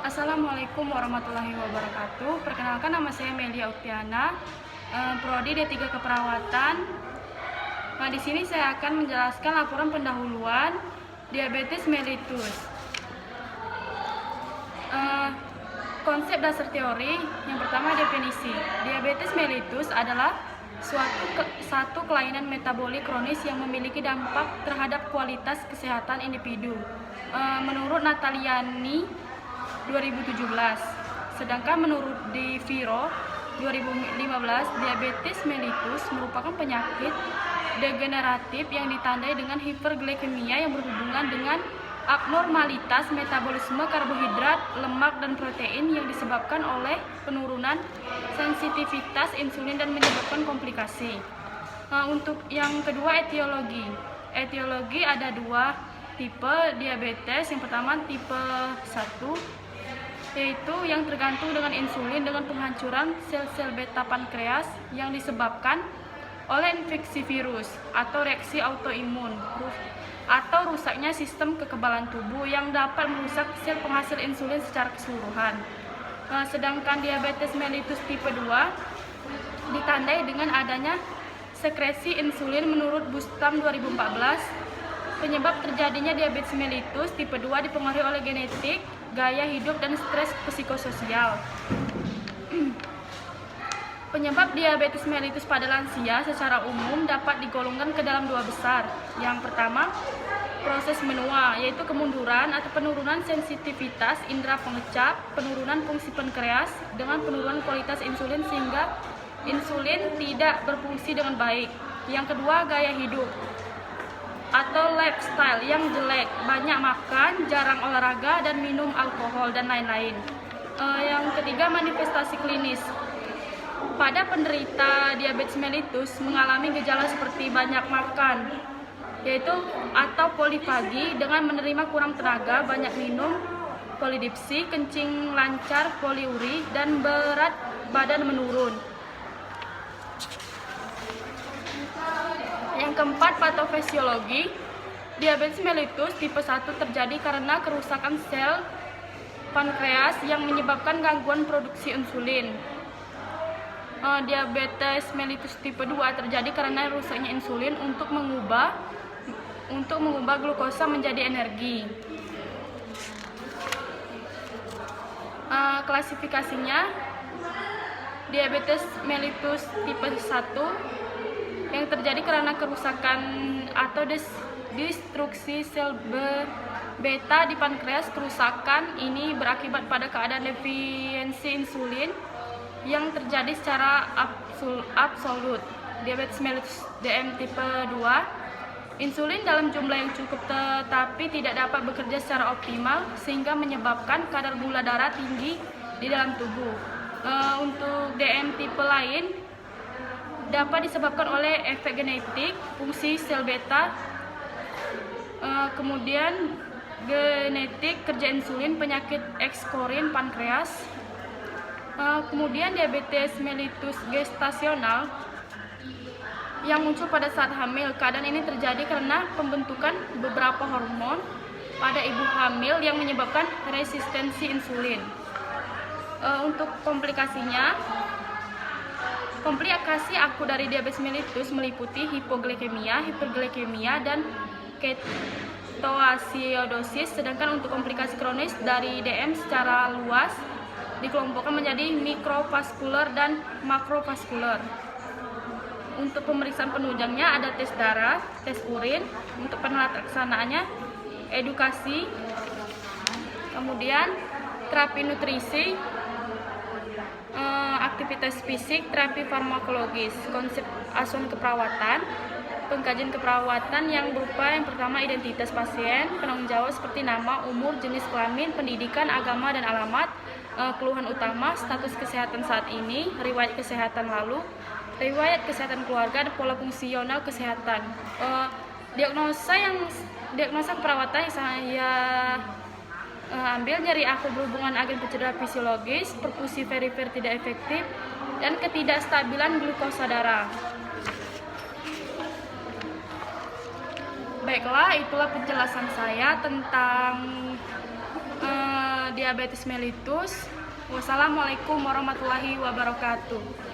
Assalamualaikum warahmatullahi wabarakatuh. Perkenalkan, nama saya Melia Uktiana, Prodi D3 Keperawatan. Nah, di sini saya akan menjelaskan laporan pendahuluan diabetes mellitus. Konsep dasar teori yang pertama, definisi. Diabetes mellitus adalah satu kelainan metabolik kronis yang memiliki dampak terhadap kualitas kesehatan individu. Menurut Nataliani 2017. Sedangkan menurut Di Viro 2015, diabetes mellitus merupakan penyakit degeneratif yang ditandai dengan hiperglikemia yang berhubungan dengan abnormalitas metabolisme karbohidrat, lemak, dan protein yang disebabkan oleh penurunan sensitivitas insulin dan menyebabkan komplikasi. Nah, untuk yang kedua, etiologi. Etiologi ada dua tipe diabetes. Yang pertama tipe 1, yaitu yang tergantung dengan insulin dengan penghancuran sel-sel beta pankreas yang disebabkan oleh infeksi virus atau reaksi autoimun atau rusaknya sistem kekebalan tubuh yang dapat merusak sel penghasil insulin secara keseluruhan. Sedangkan diabetes mellitus tipe 2 ditandai dengan adanya sekresi insulin menurut Bustam 2014. Penyebab terjadinya diabetes mellitus tipe 2 dipengaruhi oleh genetik, gaya hidup, dan stres psikososial. Penyebab diabetes mellitus pada lansia secara umum dapat digolongkan ke dalam dua besar. Yang pertama, proses menua, yaitu kemunduran atau penurunan sensitivitas indera pengecap, penurunan fungsi pankreas dengan penurunan kualitas insulin sehingga insulin tidak berfungsi dengan baik. Yang kedua, gaya hidup atau lifestyle yang jelek, banyak makan, jarang olahraga, dan minum alkohol, dan lain-lain. Yang ketiga, manifestasi klinis. Pada penderita diabetes mellitus mengalami gejala seperti banyak makan, yaitu atau polifagi dengan menerima kurang tenaga, banyak minum, polidipsi, kencing lancar, poliuri, dan berat badan menurun. Yang keempat, patofisiologi. Diabetes mellitus tipe 1 terjadi karena kerusakan sel pankreas yang menyebabkan gangguan produksi insulin. Diabetes mellitus tipe 2 terjadi karena rusaknya insulin untuk mengubah glukosa menjadi energi. Klasifikasinya, diabetes mellitus tipe 1 yang terjadi karena kerusakan atau destruksi sel beta di pankreas. Kerusakan ini berakibat pada keadaan defisiensi insulin yang terjadi secara absolut. Diabetes mellitus DM tipe 2, insulin dalam jumlah yang cukup tetapi tidak dapat bekerja secara optimal sehingga menyebabkan kadar gula darah tinggi di dalam tubuh. Untuk DM tipe lain dapat disebabkan oleh efek genetik, fungsi sel beta, kemudian genetik, kerja insulin, penyakit ekskorin pankreas. Kemudian diabetes mellitus gestasional yang muncul pada saat hamil. Keadaan ini terjadi karena pembentukan beberapa hormon pada ibu hamil yang menyebabkan resistensi insulin. Untuk komplikasinya, komplikasi akut dari diabetes mellitus meliputi hipoglikemia, hiperglikemia, dan ketoasidosis. Sedangkan untuk komplikasi kronis dari DM secara luas dikelompokkan menjadi mikrovaskuler dan makrovaskuler. Untuk pemeriksaan penunjangnya ada tes darah, tes urin. Untuk penelaksanaannya edukasi, kemudian terapi nutrisi, aktivitas fisik, terapi farmakologis. Konsep asuhan keperawatan, pengkajian keperawatan yang berupa yang pertama, identitas pasien, penanggung jawab seperti nama, umur, jenis kelamin, pendidikan, agama, dan alamat, keluhan utama, status kesehatan saat ini, riwayat kesehatan lalu, riwayat kesehatan keluarga, dan pola fungsional kesehatan. Diagnosa keperawatan yang saya ambil, nyeri akut berhubungan agen pencedera fisiologis, perfusi perifer tidak efektif, dan ketidakstabilan glukosa darah. Baiklah, itulah penjelasan saya tentang diabetes mellitus. Wassalamualaikum warahmatullahi wabarakatuh.